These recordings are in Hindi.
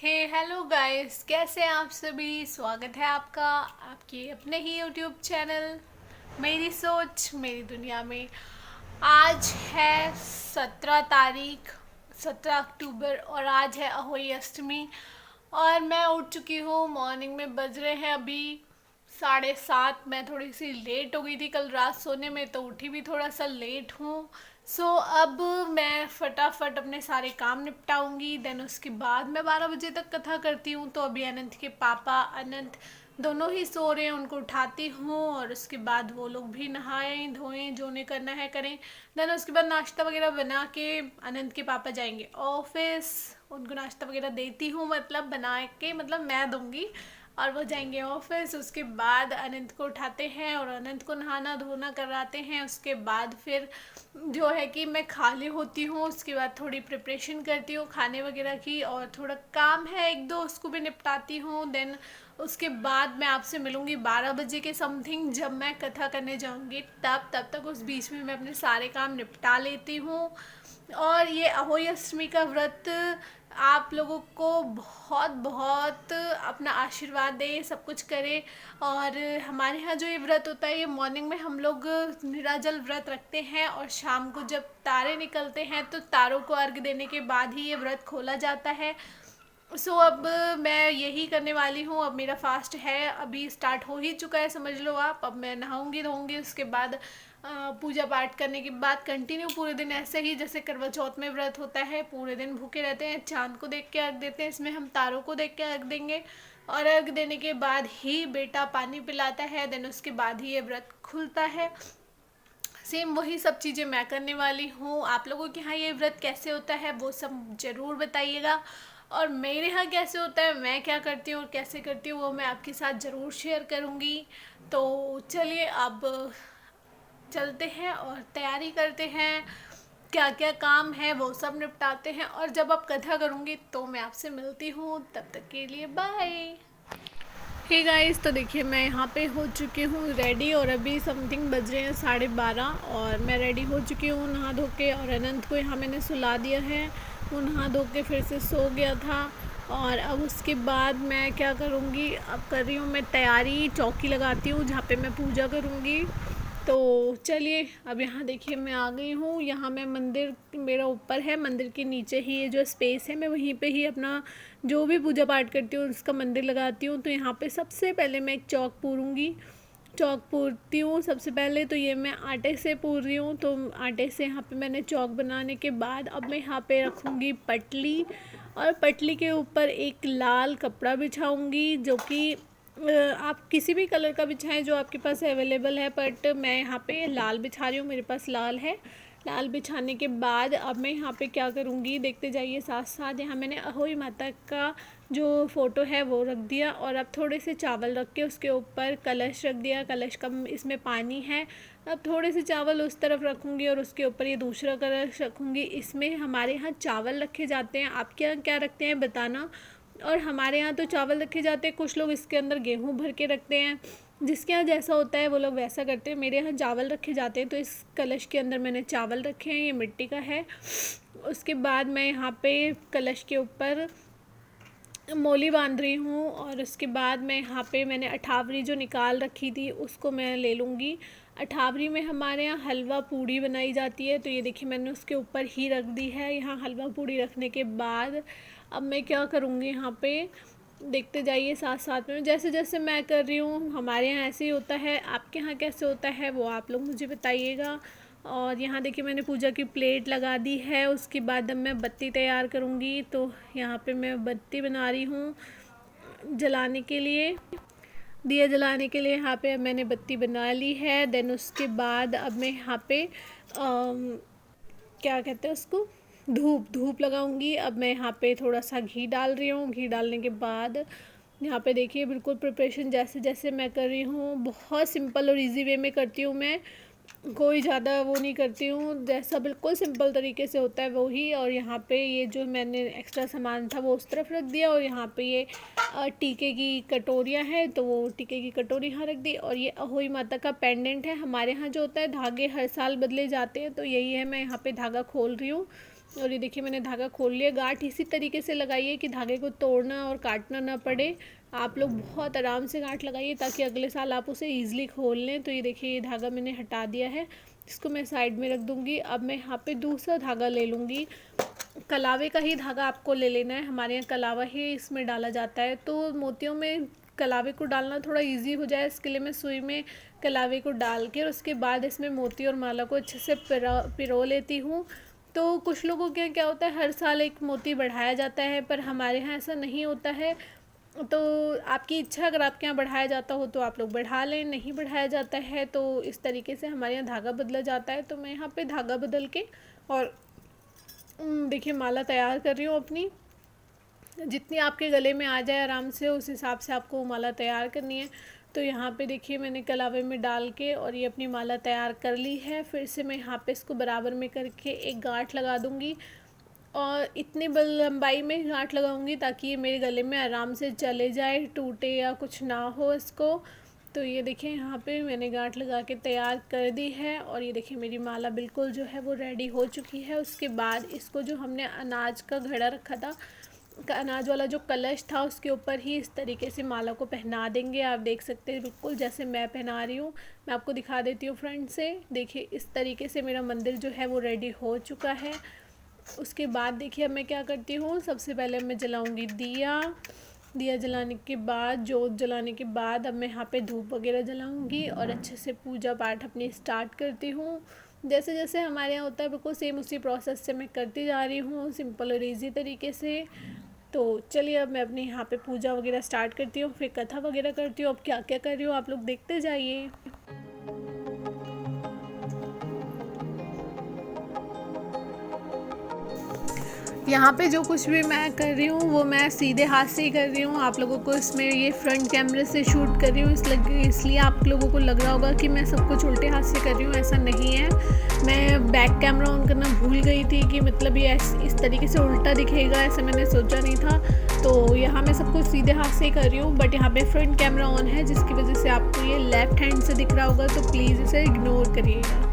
हे हेलो गाइस, कैसे हैं आप सभी। स्वागत है आपका आपके अपने ही यूट्यूब चैनल मेरी सोच मेरी दुनिया में। आज है 17 तारीख, 17 अक्टूबर, और आज है अहोई अष्टमी। और मैं उठ चुकी हूँ। मॉर्निंग में बज रहे हैं अभी 7:30। मैं थोड़ी सी लेट हो गई थी कल रात सोने में, तो उठी भी थोड़ा सा लेट हूँ। अब मैं फटाफट अपने सारे काम निपटाऊंगी। देन उसके बाद मैं 12 बजे तक कथा करती हूँ। तो अभी अनंत के पापा अनंत दोनों ही सो रहे हैं, उनको उठाती हूँ और उसके बाद वो लोग भी नहाएं धोएं, जो उन्हें करना है करें। देन उसके बाद नाश्ता वगैरह बना के अनंत के पापा जाएंगे ऑफिस। उनको नाश्ता वगैरह देती हूँ, मतलब बना के, मतलब मैं दूंगी, और वो जाएंगे ऑफिस। उसके बाद अनंत को उठाते हैं और अनंत को नहाना धोना कराते हैं। उसके बाद फिर जो है कि मैं खाली होती हूँ। उसके बाद थोड़ी प्रिपरेशन करती हूँ खाने वगैरह की, और थोड़ा काम है एक दो, उसको भी निपटाती हूँ। देन उसके बाद मैं आपसे मिलूँगी 12 बजे के समथिंग, जब मैं कथा करने जाऊँगी। तब तक उस बीच में मैं अपने सारे काम निपटा लेती हूँ। और ये अहोई अष्टमी का व्रत आप लोगों को बहुत बहुत अपना आशीर्वाद दे, सब कुछ करे। और हमारे यहाँ जो ये व्रत होता है, ये मॉर्निंग में हम लोग निराजल व्रत रखते हैं, और शाम को जब तारे निकलते हैं तो तारों को अर्घ देने के बाद ही ये व्रत खोला जाता है। अब मैं यही करने वाली हूँ। अब मेरा फास्ट है, अभी स्टार्ट हो ही चुका है समझ लो आप। अब मैं नहाऊंगी धोऊंगी, उसके बाद पूजा पाठ करने के बाद कंटिन्यू पूरे दिन ऐसे ही, जैसे करवा चौथ में व्रत होता है, पूरे दिन भूखे रहते हैं, चांद को देख के अर्घ देते हैं। इसमें हम तारों को देख के अर्घ देंगे, और अर्घ देने के बाद ही बेटा पानी पिलाता है। देन उसके बाद ही ये व्रत खुलता है। सेम वही सब चीज़ें मैं करने वाली हूँ। आप लोगों के यहाँ ये व्रत कैसे होता है वो सब ज़रूर बताइएगा। और मेरे यहाँ कैसे होता है, मैं क्या करती हूँ और कैसे करती हूँ, वो मैं आपके साथ ज़रूर शेयर करूँगी। तो चलिए अब चलते हैं और तैयारी करते हैं। क्या क्या काम है वो सब निपटाते हैं, और जब आप कथा करूँगी तो मैं आपसे मिलती हूँ। तब तक के लिए बाय। हे गाइस, तो देखिए मैं यहाँ पे हो चुकी हूँ रेडी, और अभी समथिंग बज रहे हैं 12:30, और मैं रेडी हो चुकी हूँ नहा धो के। और अनंत को यहाँ मैंने सुला दिया है, वो नहा धो के फिर से सो गया था। और अब उसके बाद मैं क्या करूँगी, अब कर रही हूँ मैं तैयारी, चौकी लगाती हूँ जहाँ पे मैं पूजा करूँगी। तो चलिए अब यहाँ देखिए मैं आ गई हूँ। यहाँ मैं मंदिर मेरा ऊपर है, मंदिर के नीचे ही ये जो स्पेस है, मैं वहीं पे ही अपना जो भी पूजा पाठ करती हूँ उसका मंदिर लगाती हूँ। तो यहाँ पे सबसे पहले मैं एक चौक पूरूँगी, चौक पूरती हूँ सबसे पहले। तो ये मैं आटे से पूर रही हूँ, तो आटे से यहाँ पे मैंने चौक बनाने के बाद अब मैं यहाँ पे रखूँगी पटली, और पटली के ऊपर एक लाल कपड़ा बिछाऊँगी, जो कि आप किसी भी कलर का बिछाएं जो आपके पास अवेलेबल है, बट मैं यहाँ पे लाल बिछा रही हूँ, मेरे पास लाल है। लाल बिछाने के बाद अब मैं यहाँ पे क्या करूँगी, देखते जाइए साथ साथ। यहाँ मैंने अहोई माता का जो फ़ोटो है वो रख दिया, और अब थोड़े से चावल रख के उसके ऊपर कलश रख दिया। कलश का इसमें पानी है। अब थोड़े से चावल उस तरफ रखूँगी और उसके ऊपर ये दूसरा कलश रखूँगी। इसमें हमारे यहाँ चावल रखे जाते हैं, आपके यहाँ क्या रखते हैं बताना। और हमारे यहाँ तो चावल रखे जाते हैं, कुछ लोग इसके अंदर गेहूँ भर के रखते हैं, जिसके यहाँ जैसा होता है वो लोग वैसा करते हैं। मेरे यहाँ चावल रखे जाते हैं, तो इस कलश के अंदर मैंने चावल रखे हैं, ये मिट्टी का है। उसके बाद मैं यहाँ पे कलश के ऊपर मोली बांध रही हूँ, और उसके बाद मैं यहाँ पे मैंने अठावरी जो निकाल रखी थी उसको मैं ले लूँगी। अठावरी में हमारे यहाँ हलवा पूड़ी बनाई जाती है, तो ये देखिए मैंने उसके ऊपर ही रख दी है। यहाँ हलवा पूड़ी रखने के बाद अब मैं क्या करूँगी, यहाँ पे देखते जाइए साथ साथ में, जैसे जैसे मैं कर रही हूँ। हमारे यहाँ ऐसे ही होता है, आपके यहाँ कैसे होता है वो आप लोग मुझे बताइएगा। और यहाँ देखिए मैंने पूजा की प्लेट लगा दी है। उसके बाद अब मैं बत्ती तैयार करूँगी, तो यहाँ पे मैं बत्ती बना रही हूँ जलाने के लिए, दिया जलाने के लिए। यहाँ पे अब मैंने बत्ती बना ली है। देन उसके बाद अब मैं यहाँ पे क्या कहते हैं उसको, धूप धूप लगाऊंगी। अब मैं यहाँ पे थोड़ा सा घी डाल रही हूँ। घी डालने के बाद यहाँ पे देखिए बिल्कुल प्रिपरेशन जैसे जैसे मैं कर रही हूँ, बहुत सिंपल और इजी वे में करती हूँ मैं, कोई ज़्यादा वो नहीं करती हूँ, जैसा बिल्कुल सिंपल तरीके से होता है वो ही। और यहाँ पे ये जो मैंने एक्स्ट्रा सामान था वो उस तरफ रख दिया, और यहाँ पे ये टीके की कटोरियाँ हैं, तो वो टीके की कटोरी यहाँ रख दी। और ये अहोई माता का पेंडेंट है। हमारे यहाँ जो होता है धागे हर साल बदले जाते हैं, तो यही है, मैं यहाँ पे धागा खोल रही हूँ और ये देखिए मैंने धागा खोल लिया। गांठ इसी तरीके से लगाइए कि धागे को तोड़ना और काटना ना पड़े। आप लोग बहुत आराम से गांठ लगाइए ताकि अगले साल आप उसे ईज़िली खोल लें। तो ये देखिए ये धागा मैंने हटा दिया है, इसको मैं साइड में रख दूँगी। अब मैं यहाँ पे दूसरा धागा ले लूँगी। कलावे का ही धागा आपको ले लेना है, हमारे यहाँ कलावा ही इसमें डाला जाता है। तो मोतियों में कलावे को डालना थोड़ा इजी हो जाए, इसके लिए मैं सुई में कलावे को डाल के और उसके बाद इसमें मोती और माला को अच्छे से पिरो लेती हूँ। तो कुछ लोगों के क्या होता है, हर साल एक मोती बढ़ाया जाता है, पर हमारे यहाँ ऐसा नहीं होता है। तो आपकी इच्छा, अगर आपके यहाँ बढ़ाया जाता हो तो आप लोग बढ़ा लें, नहीं बढ़ाया जाता है तो इस तरीके से हमारे यहाँ धागा बदला जाता है। तो मैं यहाँ पे धागा बदल के और देखिए माला तैयार कर रही हूँ अपनी। जितनी आपके गले में आ जाए आराम से, उस हिसाब से आपको माला तैयार करनी है। तो यहाँ पे देखिए मैंने कलावे में डाल के और ये अपनी माला तैयार कर ली है। फिर से मैं यहाँ पे इसको बराबर में करके एक गांठ लगा दूँगी और इतनी लंबाई में गांठ लगाऊंगी ताकि ये मेरे गले में आराम से चले जाए, टूटे या कुछ ना हो इसको। तो ये देखिए यहाँ पे मैंने गांठ लगा के तैयार कर दी है और ये देखिए मेरी माला बिल्कुल जो है वो रेडी हो चुकी है। उसके बाद इसको जो हमने अनाज का घड़ा रखा था, अनाज वाला जो कलश था, उसके ऊपर ही इस तरीके से माला को पहना देंगे। आप देख सकते हैं बिल्कुल जैसे मैं पहना रही हूँ। मैं आपको दिखा देती हूँ फ्रंट से। देखिए इस तरीके से मेरा मंदिर जो है वो रेडी हो चुका है। उसके बाद देखिए अब मैं क्या करती हूँ, सबसे पहले मैं जलाऊँगी दिया जलाने के बाद, जोत जलाने के बाद अब मैं यहाँ पे धूप वगैरह जलाऊँगी और अच्छे से पूजा पाठ अपनी स्टार्ट करती हूँ। जैसे जैसे हमारे यहाँ होता है बिल्कुल सेम उसी प्रोसेस से मैं करती जा रही हूँ, सिंपल और ईजी तरीके से। तो चलिए अब मैं अपने यहाँ पे पूजा वगैरह स्टार्ट करती हूँ, फिर कथा वगैरह करती हूँ। अब क्या क्या कर रही हूँ आप लोग देखते जाइए। यहाँ पे जो कुछ भी मैं कर रही हूँ वो मैं सीधे हाथ से ही कर रही हूँ। आप लोगों को इसमें ये फ्रंट कैमरे से शूट कर रही हूँ इसलिए आप लोगों को लग रहा होगा कि मैं सब कुछ उल्टे हाथ से कर रही हूँ। ऐसा नहीं है, मैं बैक कैमरा ऑन करना भूल गई थी कि मतलब ये इस तरीके से उल्टा दिखेगा, ऐसा मैंने सोचा नहीं था। तो यहाँ मैं सब कुछ सीधे हाथ से ही कर रही हूँ, बट यहाँ पे फ्रंट कैमरा ऑन है जिसकी वजह से आपको ये लेफ्ट हैंड से दिख रहा होगा, तो प्लीज़ इसे इग्नोर करिएगा।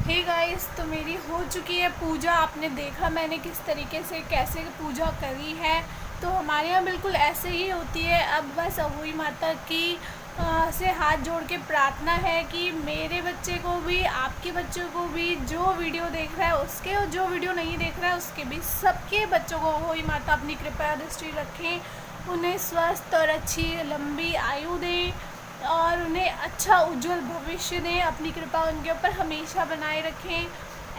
हे गाइस, तो मेरी हो चुकी है पूजा। आपने देखा मैंने किस तरीके से कैसे पूजा करी है। तो हमारे यहाँ बिल्कुल ऐसे ही होती है। अब बस अहोई माता की से हाथ जोड़ के प्रार्थना है कि मेरे बच्चे को भी, आपके बच्चों को भी, जो वीडियो देख रहा है उसके और जो वीडियो नहीं देख रहा है उसके भी, सबके बच्चों को अहोई माता अपनी कृपा दृष्टि रखें, उन्हें स्वस्थ और अच्छी लंबी आयु दें और उन्हें अच्छा उज्जवल भविष्य दें। अपनी कृपा उनके ऊपर हमेशा बनाए रखें,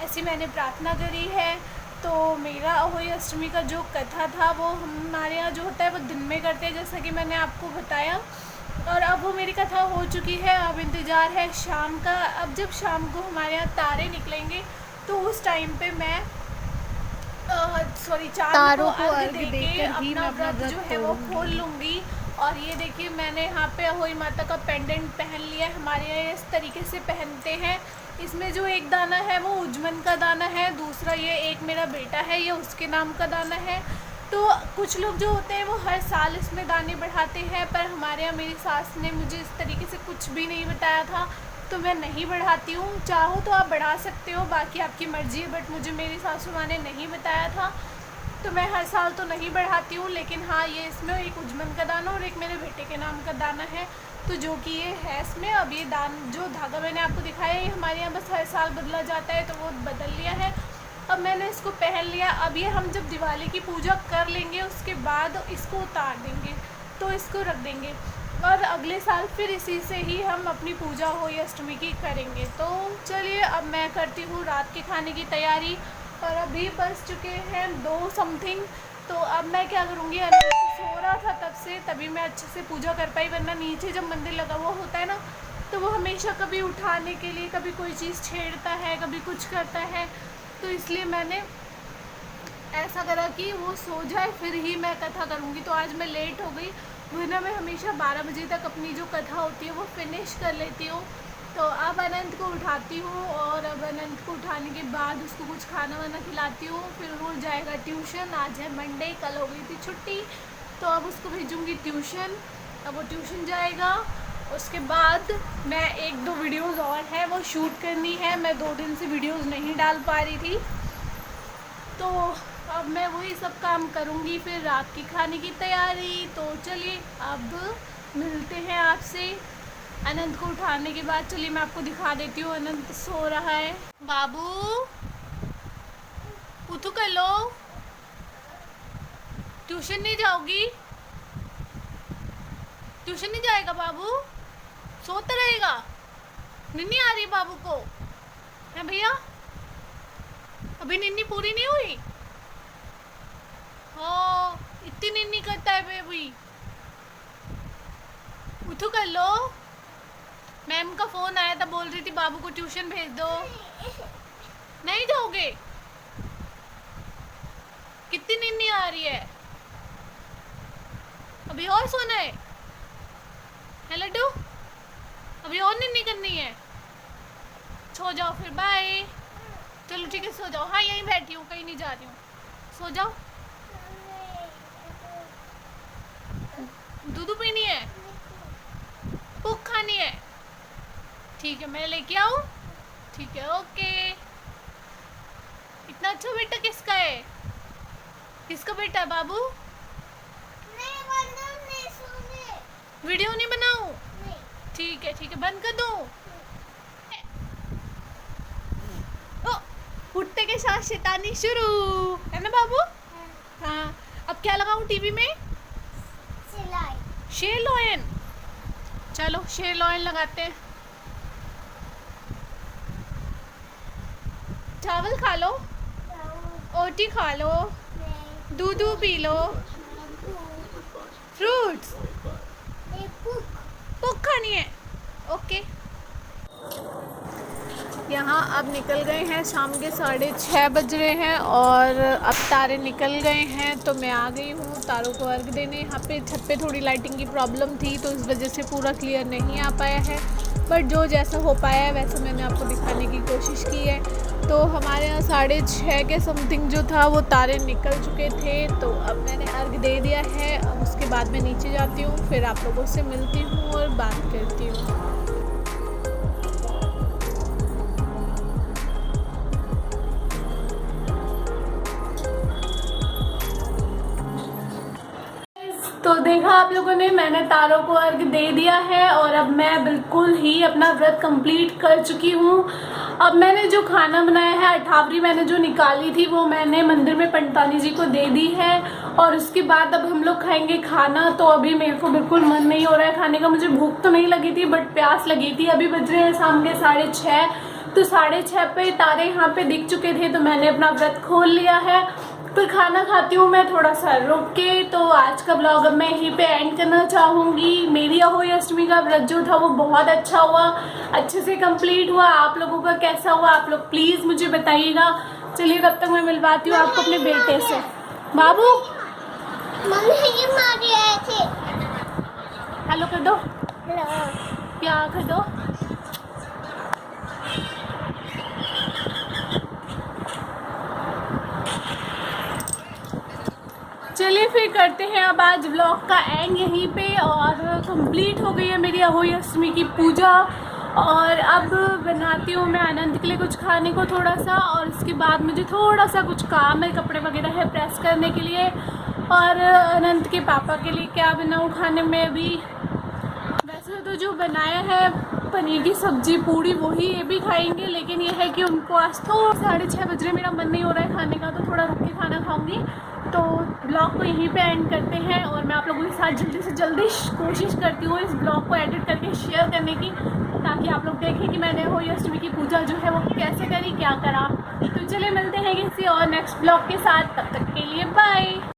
ऐसी मैंने प्रार्थना करी है। तो मेरा अहोई अष्टमी का जो कथा था वो हमारे यहाँ जो होता है वो दिन में करते हैं, जैसा कि मैंने आपको बताया। और अब वो मेरी कथा हो चुकी है, अब इंतज़ार है शाम का। अब जब शाम को हमारे यहाँ तारे निकलेंगे तो उस टाइम पे मैं चांद को अर्घ देके अपना व्रत जो है वो खोल लूँगी। और ये देखिए मैंने यहाँ पे अहोई माता का पेंडेंट पहन लिया है। हमारे यहाँ इस तरीके से पहनते हैं। इसमें जो एक दाना है वो उज्जमन का दाना है, दूसरा ये एक मेरा बेटा है, ये उसके नाम का दाना है। तो कुछ लोग जो होते हैं वो हर साल इसमें दाने बढ़ाते हैं, पर हमारे यहाँ मेरी सास ने मुझे इस तरीके से कुछ भी नहीं बताया था, तो मैं नहीं बढ़ाती हूँ। चाहो तो आप बढ़ा सकते हो, बाकी आपकी मर्ज़ी है, बट मुझे मेरी सासू माँ ने नहीं बताया था, तो मैं हर साल तो नहीं बढ़ाती हूँ। लेकिन हाँ, ये इसमें एक उजमन का दाना और एक मेरे बेटे के नाम का दाना है, तो जो कि ये है इसमें। अब ये जो धागा मैंने आपको दिखाया है, ये हमारे यहाँ बस हर साल बदला जाता है, तो वो बदल लिया है। अब मैंने इसको पहन लिया। अब ये हम जब दिवाली की पूजा कर लेंगे उसके बाद इसको उतार देंगे, तो इसको रख देंगे, और अगले साल फिर इसी से ही हम अपनी पूजा हो या अष्टमी की करेंगे। तो चलिए अब मैं करती हूँ रात के खाने की तैयारी, और अभी बज चुके हैं 2 समथिंग। तो अब मैं क्या करूँगी, सो रहा था तब से, तभी मैं अच्छे से पूजा कर पाई, वरना नीचे जब मंदिर लगा हुआ होता है ना, तो वो हमेशा कभी उठाने के लिए कभी कोई चीज़ छेड़ता है, कभी कुछ करता है, तो इसलिए मैंने ऐसा करा कि वो सो जाए फिर ही मैं कथा करूँगी। तो आज मैं लेट हो गई, वरना मैं हमेशा 12 बजे तक अपनी जो कथा होती है वो फिनिश कर लेती हूँ। तो अब अनंत को उठाती हूँ, और अब अनंत को उठाने के बाद उसको कुछ खाना वाना खिलाती हूँ, फिर वो जाएगा ट्यूशन। आज है मंडे, कल हो गई थी छुट्टी, तो अब उसको भेजूँगी ट्यूशन। अब वो ट्यूशन जाएगा, उसके बाद मैं 1-2 वीडियोज़ और है वो शूट करनी है। मैं 2 दिन से वीडियोज़ नहीं डाल पा रही थी, तो अब मैं वही सब काम करूँगी, फिर रात की खाने की तैयारी। तो चलिए अब मिलते हैं आपसे अनंत को उठाने के बाद। चलिए मैं आपको दिखा देती हूँ, अनंत सो रहा है। बाबू उठो, कर लो, ट्यूशन नहीं जाओगी? ट्यूशन नहीं जाएगा बाबू? सोता रहेगा? निन्नी आ रही है बाबू को, है भैया? अभी निन्नी पूरी नहीं हुई? ओ, इतनी निन्नी करता है बेबी। उठो, कर लो। मैम का फ़ोन आया था, बोल रही थी बाबू को ट्यूशन भेज दो। नहीं जाओगे? कितनी निन्नी आ रही है? अभी और सोना है लड्डू? अभी और निन्नी करनी है? सो जाओ फिर, बाय। चलो ठीक है, सो जाओ। हाँ, यहीं बैठी हूँ, कहीं नहीं जा रही हूँ, सो जाओ। दूध पीनी है? भूख खानी है? ठीक है, मैं लेके आऊँ? ठीक है, ओके। इतना अच्छा बेटा किसका है? किसका बेटा है बाबू? वीडियो नहीं बनाऊँ? ठीक है ठीक है, बंद कर दूँ? उठते के साथ शैतानी शुरू, है ना बाबू? हाँ। अब क्या लगाऊँ टीवी में? शेर लोयन। चलो शेर लोयन लगाते हैं। चावल खा लो, ओटी खा लो, दूध पी लो, फ्रूट्स। पुक खानी है? ओके। यहाँ अब निकल गए हैं, शाम के 6:30 बज रहे हैं, और अब तारे निकल गए हैं, तो मैं आ गई हूँ तारों को अर्घ देने। यहाँ पे छत पे थोड़ी लाइटिंग की प्रॉब्लम थी, तो इस वजह से पूरा क्लियर नहीं आ पाया है, बट जो जैसा हो पाया है वैसा मैंने आपको दिखाने की कोशिश की है। तो हमारे यहाँ 6:30 के समथिंग जो था वो तारे निकल चुके थे, तो अब मैंने अर्घ दे दिया है। अब उसके बाद मैं नीचे जाती हूँ, फिर आप लोगों से मिलती हूँ और बात करती हूँ। तो देखा आप लोगों ने, मैंने तारों को अर्घ दे दिया है, और अब मैं बिल्कुल ही अपना व्रत कंप्लीट कर चुकी हूँ। अब मैंने जो खाना बनाया है, अठावरी मैंने जो निकाली थी वो मैंने मंदिर में पंडितानी जी को दे दी है, और उसके बाद अब हम लोग खाएंगे खाना। तो अभी मेरे को बिल्कुल मन नहीं हो रहा है खाने का, मुझे भूख तो नहीं लगी थी बट प्यास लगी थी। अभी बज रहे हैं शाम के 6:30, तो 6:30 पे तारे यहाँ पे दिख चुके थे, तो मैंने अपना व्रत खोल लिया है। फिर खाना खाती हूँ मैं थोड़ा सा रुक के। तो आज का ब्लॉग अब मैं यहीं पे एंड करना चाहूँगी। मेरी अहोई अष्टमी का व्रत जो था वो बहुत अच्छा हुआ, अच्छे से कंप्लीट हुआ। आप लोगों का कैसा हुआ आप लोग प्लीज़ मुझे बताइएगा। चलिए तब तक मैं मिलवाती हूँ आपको अपने बेटे से। बाबू हेलो कर दो, प्यार कर दो। चलिए फिर करते हैं अब आज व्लॉग का एंड यहीं पे। और कंप्लीट हो गई है मेरी अहोई अष्टमी की पूजा। और अब बनाती हूँ मैं आनंद के लिए कुछ खाने को थोड़ा सा, और उसके बाद मुझे थोड़ा सा कुछ काम है, कपड़े वगैरह है प्रेस करने के लिए। और आनंद के पापा के लिए क्या बनाऊँ खाने में अभी। वैसे तो जो बनाया है पनीर की सब्जी पूड़ी वही ये भी खाएंगे, लेकिन ये है कि उनको आज तो 6:30 बज रहे, मेरा मन नहीं हो रहा है खाने का, तो थोड़ा रुक के खाना खाऊंगी। तो ब्लॉग को यहीं पे एंड करते हैं, और मैं आप लोगों के साथ जल्दी से जल्दी कोशिश करती हूँ इस ब्लॉग को एडिट करके शेयर करने की, ताकि आप लोग देखें कि मैंने होली अष्टमी की पूजा जो है वो कैसे करी, क्या करा। तो चलिए मिलते हैं किसी और नेक्स्ट ब्लॉग के साथ, तब तक के लिए बाय।